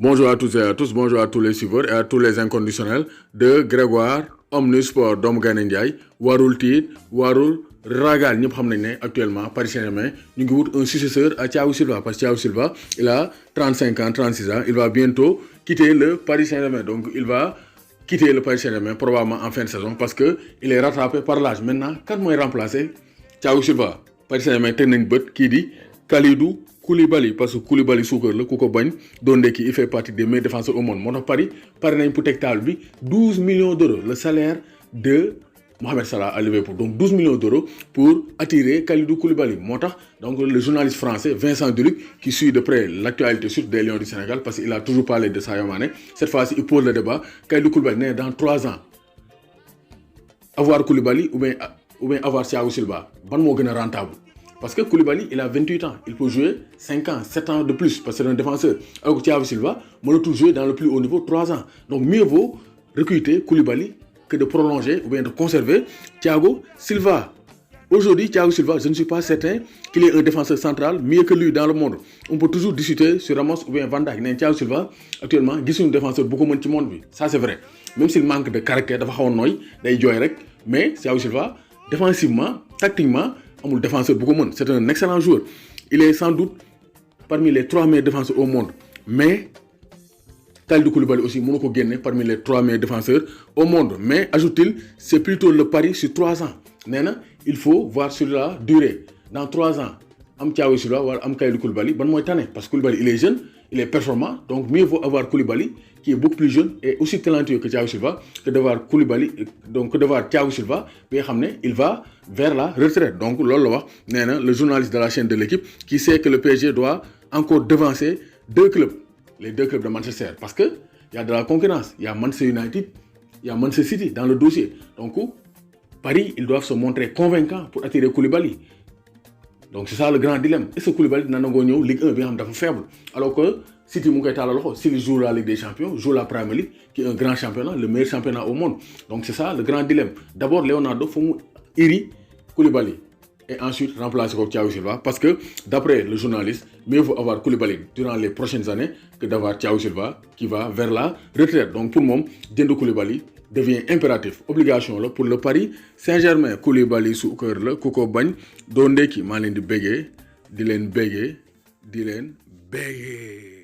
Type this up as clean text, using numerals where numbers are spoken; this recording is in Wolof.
Bonjour à tous et à tous, bonjour à tous les suiveurs et à tous les inconditionnels de Grégoire Omnisport doomu Gaynde Ndiaye warul tiit warul ragal ñëpp xam nañ ne actuellement Paris Saint-Germain ñu ngi wut un successeur à Thiago Silva parce que Thiago Silva il a 35 ans 36 ans il va bientôt quitter le Paris Saint-Germain donc il va quitter le Paris Saint-Germain probablement en fin de saison parce que il est rattrapé par l'âge maintenant kan mooy remplacer Thiago Silva Paris Saint-Germain teg nañ bët kii di Kalidou Koulibaly parce que Koulibaly suukar la ku ko bañ doon ndekki il fait partie des meilleurs défenseurs au monde moo tax Paris pare nañ pour teg table bi 12 millions d'euros le salaire de Mohamed Salah à Liverpool donc 12 millions d'euros pour attirer Kalidou Koulibaly moo tax donc le journaliste français Vincent Deluc qui suit de près l'actualité surtout des Lions du Sénégal parce qu'il a toujours parlé de Sadio Mané cette fois-ci il pose le débat Kalidou Koulibaly nee dans 3 ans avoir Koulibaly ou bien avoir Thiago Silva ban moo gën a rentable. Parce que Koulibaly, il a 28 ans. Il peut jouer 5 ans, 7 ans de plus parce que c'est un défenseur. Alors que Thiago Silva, on peut jouer dans le plus haut niveau 3 ans. Donc mieux vaut recruter Koulibaly que de prolonger ou bien de conserver Thiago Silva. Aujourd'hui, Thiago Silva, je ne suis pas certain qu'il est un défenseur central mieux que lui dans le monde. On peut toujours discuter sur Ramos ou bien Van Dijk. Mais Thiago Silva, actuellement, il est un défenseur beaucoup moins de monde. Ça, c'est vrai. Même s'il manque de caractère, mais Thiago Silva, défensivement, tactiquement, amul défenseur bu ko mën c'est un excellent joueur il est sans doute parmi les 3 meilleurs défenseurs au monde mais Kalidou Koulibaly aussi mënu ko génne parmi les 3 meilleurs défenseurs au monde mais ajoute-t-il c'est plutôt le pari sur 3 ans nee na il faut voir sur la durée dans 3 ans am Thiago Silva wala am Kalidou Koulibaly ban mooy tane parce que Koulibaly il est jeune il est performant donc mieux vaut avoir Koulibaly qui est beaucoup plus jeune et aussi talentueux que Thiago Silva que d'avoir Koulibaly donc que d'avoir Thiago Silva bi nga xam ne il va vers la retraite donc loolu la wax nee na le journaliste de la chaîne de l'équipe qui sait que le PSG doit encore devancer 2 clubs les 2 clubs de Manchester parce que il y a de la concurrence il y a Manchester United il y a Manchester City dans le dossier donc Paris ils doivent se montrer convaincants pour attirer Koulibaly donc c'est ça le grand dilemme est-ce que Koulibaly dina nangoo ñëw Ligue 1 bi nga xam dafa faible alors que City mu ngi koy tàllal loxo City joue la Ligue des Champions joue la Premier League qui est un grand championnat le meilleur championnat au monde donc c'est ça le grand dilemme d'abord Leonardo faut mu iri Koulibaly et ensuite remplacer ko Thiago Silva parce que d'après le journaliste mieux vaut avoir Koulibaly durant les prochaines années que d'avoir Thiago Silva qui va vers la retraite donc pour moom jënd Koulibaly devient impératif obligation la pour le Paris Saint-Germain Koulibaly su kër la ku ko bañ doo ndekki maa leen di béggee di leen béggee di leen béggee